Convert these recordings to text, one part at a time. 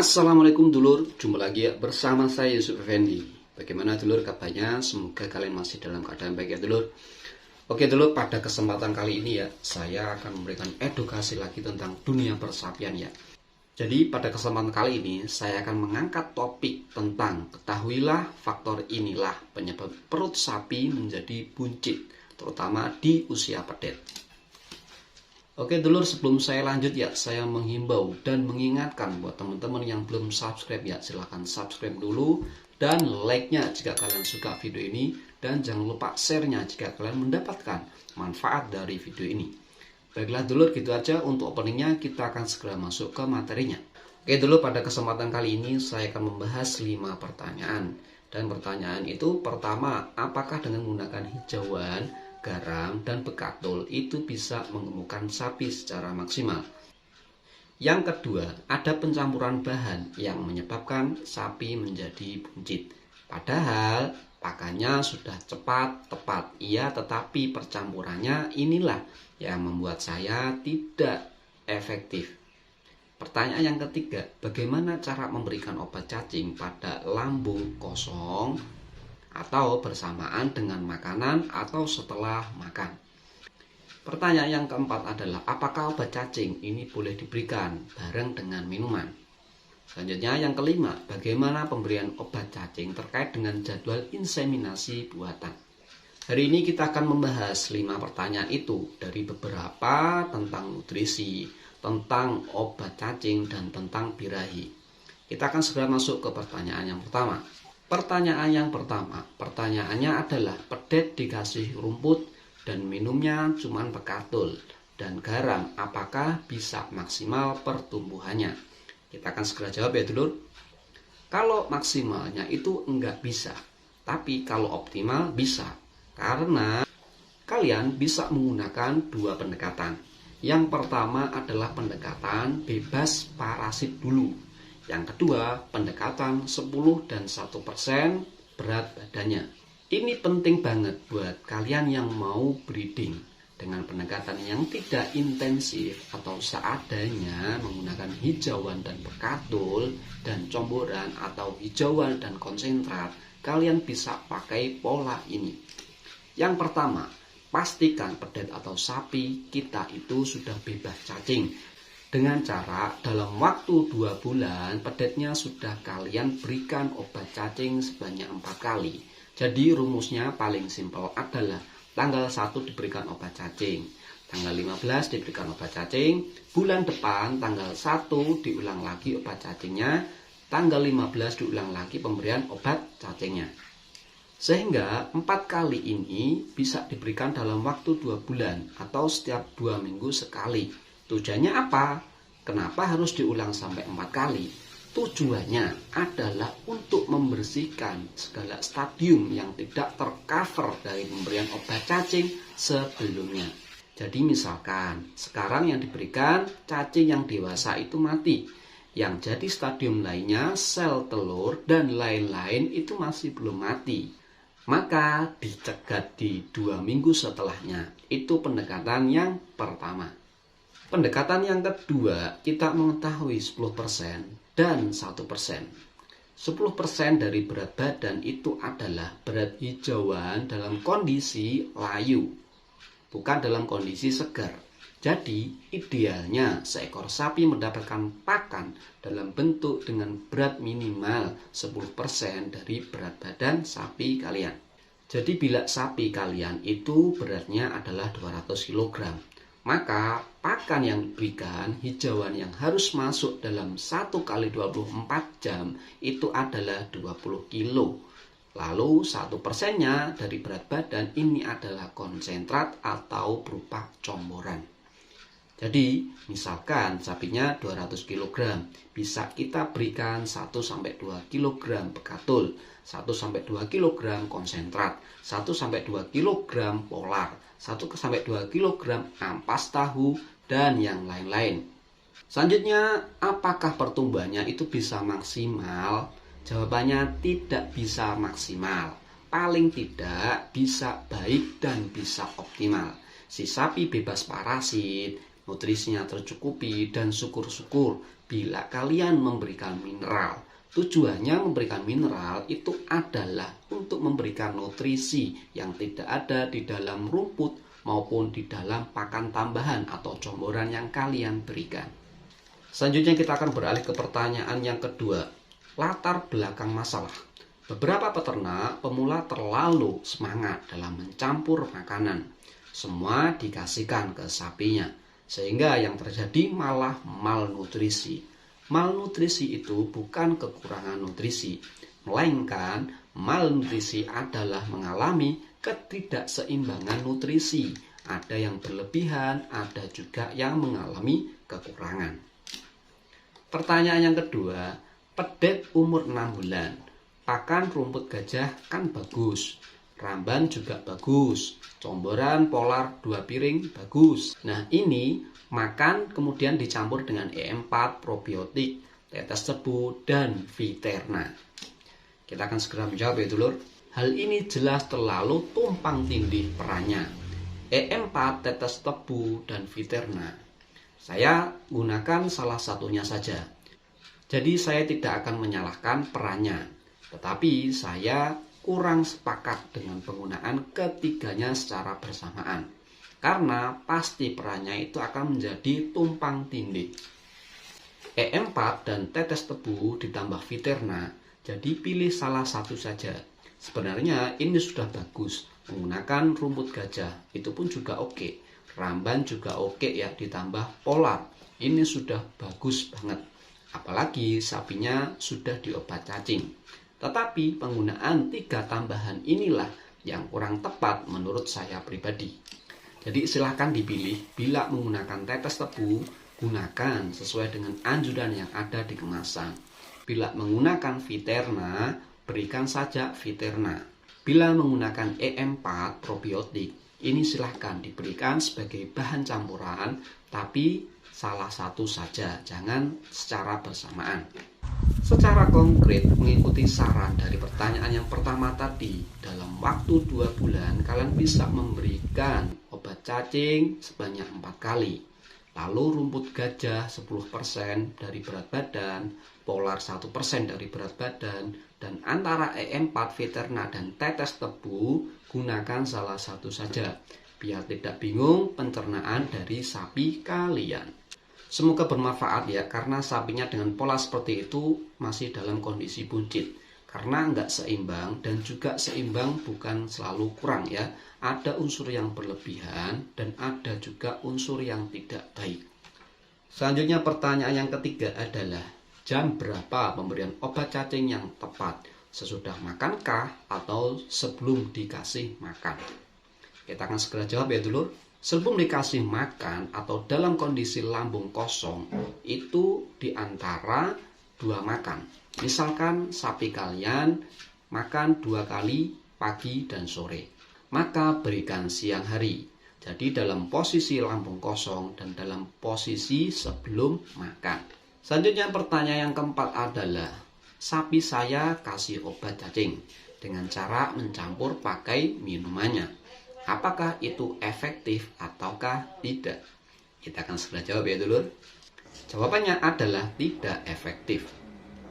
Assalamualaikum dulur, jumpa lagi ya bersama saya Yusuf Effendi. Bagaimana dulur kabarnya? Semoga kalian masih dalam keadaan baik ya dulur. Oke dulur, pada kesempatan kali ini ya saya akan memberikan edukasi lagi tentang dunia persapian ya. Jadi pada kesempatan kali ini saya akan mengangkat topik tentang ketahuilah faktor inilah penyebab perut sapi menjadi buncit, terutama di usia pedet. Oke dulur, sebelum saya lanjut ya, saya menghimbau dan mengingatkan buat teman-teman yang belum subscribe ya, silahkan subscribe dulu dan like-nya jika kalian suka video ini, dan jangan lupa share-nya jika kalian mendapatkan manfaat dari video ini. Baiklah dulur, gitu aja untuk openingnya, kita akan segera masuk ke materinya. Oke dulur, pada kesempatan kali ini saya akan membahas 5 pertanyaan. Dan pertanyaan itu pertama, apakah dengan menggunakan hijauan, garam, dan bekatul itu bisa mengemukkan sapi secara maksimal? Yang kedua, ada pencampuran bahan yang menyebabkan sapi menjadi buncit. Padahal pakannya sudah cepat, tepat, iya, tetapi percampurannya inilah yang membuat saya tidak efektif. Pertanyaan yang ketiga, bagaimana cara memberikan obat cacing pada lambung kosong atau bersamaan dengan makanan atau setelah makan? Pertanyaan yang keempat adalah apakah obat cacing ini boleh diberikan bareng dengan minuman? Selanjutnya yang kelima, bagaimana pemberian obat cacing terkait dengan jadwal inseminasi buatan? Hari ini kita akan membahas 5 pertanyaan itu, dari beberapa tentang nutrisi, tentang obat cacing, dan tentang birahi. Kita akan segera masuk ke pertanyaan yang pertama. Pertanyaan yang pertama, pertanyaannya adalah pedet dikasih rumput dan minumnya cuman bekatul dan garam, apakah bisa maksimal pertumbuhannya? Kita akan segera jawab ya dulur. Kalau maksimalnya itu enggak bisa, tapi kalau optimal bisa, karena kalian bisa menggunakan 2 pendekatan. Yang pertama adalah pendekatan bebas parasit dulu. Yang kedua, pendekatan 10 dan 1% berat badannya. Ini penting banget buat kalian yang mau breeding dengan pendekatan yang tidak intensif atau seadanya, menggunakan hijauan dan bekatul dan comboran atau hijauan dan konsentrat. Kalian bisa pakai pola ini. Yang pertama, pastikan pedet atau sapi kita itu sudah bebas cacing. Dengan cara dalam waktu 2 bulan pedetnya sudah kalian berikan obat cacing sebanyak 4 kali. Jadi rumusnya paling simpel adalah tanggal 1 diberikan obat cacing, tanggal 15 diberikan obat cacing, bulan depan tanggal 1 diulang lagi obat cacingnya, tanggal 15 diulang lagi pemberian obat cacingnya. Sehingga 4 kali ini bisa diberikan dalam waktu 2 bulan atau setiap 2 minggu sekali. Tujuannya apa? Kenapa harus diulang sampai 4 kali? Tujuannya adalah untuk membersihkan segala stadium yang tidak tercover dari pemberian obat cacing sebelumnya. Jadi misalkan sekarang yang diberikan cacing yang dewasa itu mati. Yang jadi stadium lainnya, sel telur dan lain-lain itu masih belum mati. Maka dicegat di 2 minggu setelahnya. Itu pendekatan yang pertama. Pendekatan yang kedua, kita mengetahui 10% dan 1%. 10% dari berat badan itu adalah berat hijauan dalam kondisi layu, bukan dalam kondisi segar. Jadi idealnya seekor sapi mendapatkan pakan dalam bentuk dengan berat minimal 10% dari berat badan sapi kalian. Jadi bila sapi kalian itu beratnya adalah 200 kg, maka pakan yang diberikan, hijauan yang harus masuk dalam 1 kali 24 jam itu adalah 20 kilo. Lalu 1%-nya dari berat badan ini adalah konsentrat atau berupa comboran. Jadi misalkan sapinya 200 kg, bisa kita berikan 1-2 kg bekatul, 1-2 kg konsentrat, 1-2 kg polar, 1-2 kg ampas tahu, dan yang lain-lain. Selanjutnya, apakah pertumbuhannya itu bisa maksimal? Jawabannya tidak bisa maksimal. Paling tidak bisa baik dan bisa optimal. Si sapi bebas parasit, nutrisinya tercukupi, dan syukur-syukur bila kalian memberikan mineral. Tujuannya memberikan mineral itu adalah untuk memberikan nutrisi yang tidak ada di dalam rumput maupun di dalam pakan tambahan atau comboran yang kalian berikan. Selanjutnya kita akan beralih ke pertanyaan yang kedua, latar belakang masalah. Beberapa peternak pemula terlalu semangat dalam mencampur makanan. Semua dikasihkan ke sapinya, sehingga yang terjadi malah malnutrisi. Malnutrisi itu bukan kekurangan nutrisi, melainkan malnutrisi adalah mengalami ketidakseimbangan nutrisi. Ada yang berlebihan, ada juga yang mengalami kekurangan. Pertanyaan yang kedua, pedet umur 6 bulan. Pakan rumput gajah kan bagus, ramban juga bagus, comboran polar 2 piring bagus. Nah ini makan kemudian dicampur dengan E4, probiotik, tetes tebu, dan Viterna. Kita akan segera menjawab ya dulur. Hal ini jelas terlalu tumpang tindih perannya. E4, tetes tebu, dan Viterna. Saya gunakan salah satunya saja. Jadi saya tidak akan menyalahkan perannya. Tetapi saya kurang sepakat dengan penggunaan ketiganya secara bersamaan. Karena pasti perannya itu akan menjadi tumpang tindih. E4 dan tetes tebu ditambah Viterna, jadi pilih salah satu saja. Sebenarnya ini sudah bagus, menggunakan rumput gajah, itu pun juga oke. Ramban juga oke ya, ditambah polar, ini sudah bagus banget. Apalagi sapinya sudah diobat cacing. Tetapi penggunaan 3 tambahan inilah yang kurang tepat menurut saya pribadi. Jadi silahkan dipilih, bila menggunakan tetes tebu, gunakan sesuai dengan anjuran yang ada di kemasan. Bila menggunakan Viterna, berikan saja Viterna. Bila menggunakan E4 probiotik, ini silahkan diberikan sebagai bahan campuran, tapi salah satu saja, jangan secara bersamaan. Secara konkret, mengikuti saran dari pertanyaan yang pertama tadi, dalam waktu 2 bulan kalian bisa memberikan obat cacing sebanyak 4 kali. Lalu rumput gajah 10% dari berat badan, polar 1% dari berat badan, dan antara E4, Viterna, dan tetes tebu, gunakan salah satu saja, biar tidak bingung pencernaan dari sapi kalian. Semoga bermanfaat ya, karena sapinya dengan pola seperti itu masih dalam kondisi buncit. Karena nggak seimbang, dan juga seimbang bukan selalu kurang ya. Ada unsur yang berlebihan dan ada juga unsur yang tidak baik. Selanjutnya pertanyaan yang ketiga adalah, jam berapa pemberian obat cacing yang tepat? Sesudah makankah atau sebelum dikasih makan? Kita akan segera jawab ya dulur. Sebelum dikasih makan atau dalam kondisi lambung kosong, itu diantara 2 makan. Misalkan sapi kalian makan 2 kali pagi dan sore, maka berikan siang hari. Jadi dalam posisi lambung kosong dan dalam posisi sebelum makan. Selanjutnya pertanyaan yang keempat adalah, sapi saya kasih obat cacing dengan cara mencampur pakai minumannya. Apakah itu efektif ataukah tidak? Kita akan segera jawab ya dulur. Jawabannya adalah tidak efektif.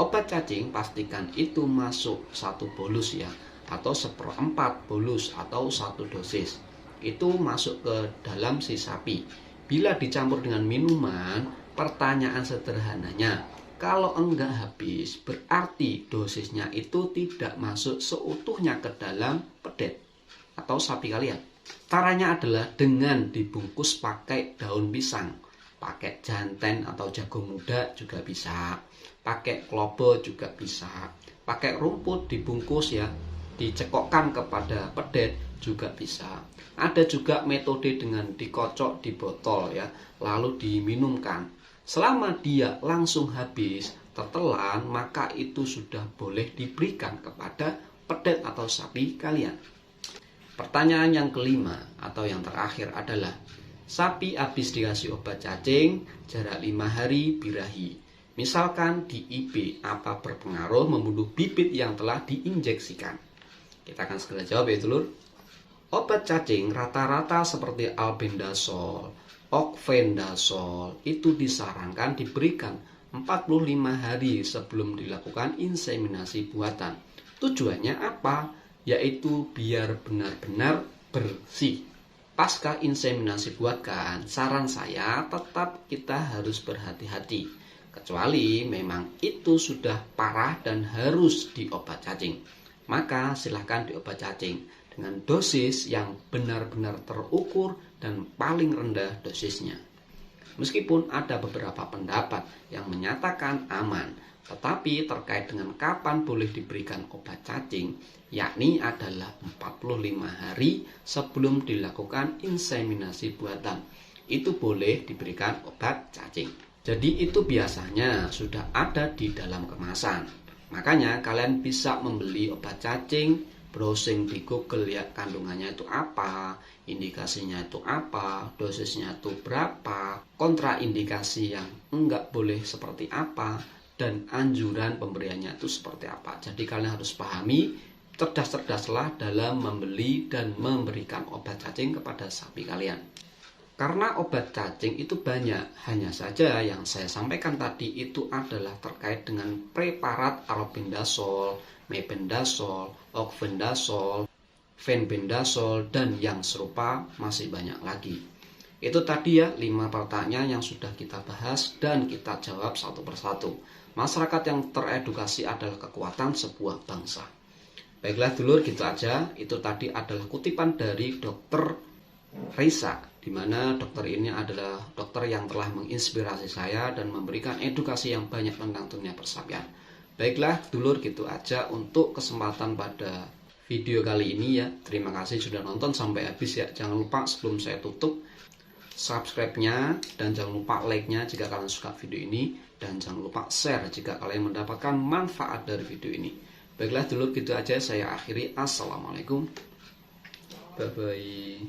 Obat cacing pastikan itu masuk 1 bolus ya, atau 1/4 bolus atau 1 dosis. Itu masuk ke dalam si sapi. Bila dicampur dengan minuman, pertanyaan sederhananya, kalau enggak habis, berarti dosisnya itu tidak masuk seutuhnya ke dalam pedet atau sapi kalian. Caranya adalah dengan dibungkus pakai daun pisang, pakai janten atau jagung muda juga bisa, pakai klopo juga bisa, pakai rumput dibungkus ya, dicekokkan kepada pedet juga bisa. Ada juga metode dengan dikocok di botol ya, lalu diminumkan. Selama dia langsung habis tertelan, maka itu sudah boleh diberikan kepada pedet atau sapi kalian. Pertanyaan yang kelima atau yang terakhir adalah, sapi habis dikasih obat cacing jarak 5 hari birahi. Misalkan di IB, apa berpengaruh membunuh bibit yang telah diinjeksikan? Kita akan segera jawab ya dulur. Obat cacing rata-rata seperti albendazole, okfendazole itu disarankan diberikan 45 hari sebelum dilakukan inseminasi buatan. Tujuannya apa? Yaitu biar benar-benar bersih. Pasca inseminasi buatan, saran saya tetap kita harus berhati-hati. Kecuali memang itu sudah parah dan harus diobat cacing. Maka silahkan diobat cacing dengan dosis yang benar-benar terukur dan paling rendah dosisnya. Meskipun ada beberapa pendapat yang menyatakan aman, tetapi terkait dengan kapan boleh diberikan obat cacing, yakni adalah 45 hari sebelum dilakukan inseminasi buatan. Itu boleh diberikan obat cacing. Jadi itu biasanya sudah ada di dalam kemasan. Makanya kalian bisa membeli obat cacing, browsing di Google ya, kandungannya itu apa, indikasinya itu apa, dosisnya itu berapa, kontraindikasi yang enggak boleh seperti apa, dan anjuran pemberiannya itu seperti apa. Jadi kalian harus pahami, cerdas-cerdaslah dalam membeli dan memberikan obat cacing kepada sapi kalian. Karena obat cacing itu banyak, hanya saja yang saya sampaikan tadi itu adalah terkait dengan preparat albendazole, mebendazole, oxbendazole, fenbendazole, dan yang serupa masih banyak lagi. Itu tadi ya 5 pertanyaan yang sudah kita bahas dan kita jawab satu persatu. Masyarakat yang teredukasi adalah kekuatan sebuah bangsa. Baiklah dulur, gitu aja. Itu tadi adalah kutipan dari Dr. Reisa, di mana dokter ini adalah dokter yang telah menginspirasi saya dan memberikan edukasi yang banyak tentang dunia persapian. Baiklah dulur, gitu aja untuk kesempatan pada video kali ini ya. Terima kasih sudah nonton sampai habis ya. Jangan lupa sebelum saya tutup, subscribe-nya dan jangan lupa like-nya jika kalian suka video ini, dan jangan lupa share jika kalian mendapatkan manfaat dari video ini. Baiklah dulur, gitu aja saya akhiri. Assalamualaikum. Bye bye.